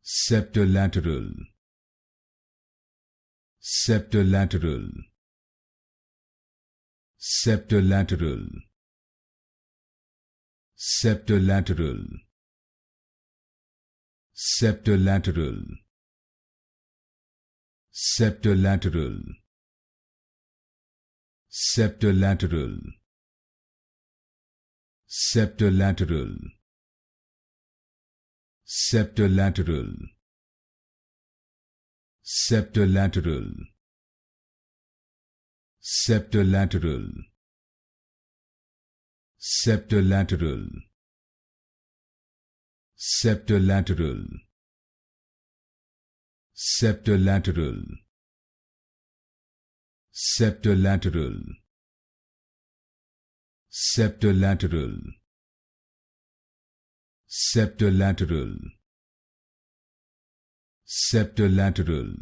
Septilateral. Septilateral. Septilateral. Septilateral. Septilateral. Septilateral. Septilateral. Septilateral. Septilateral. Septilateral. Septilateral. Septilateral. Septilateral. Septilateral. Septilateral. Septilateral. Septilateral. Septilateral.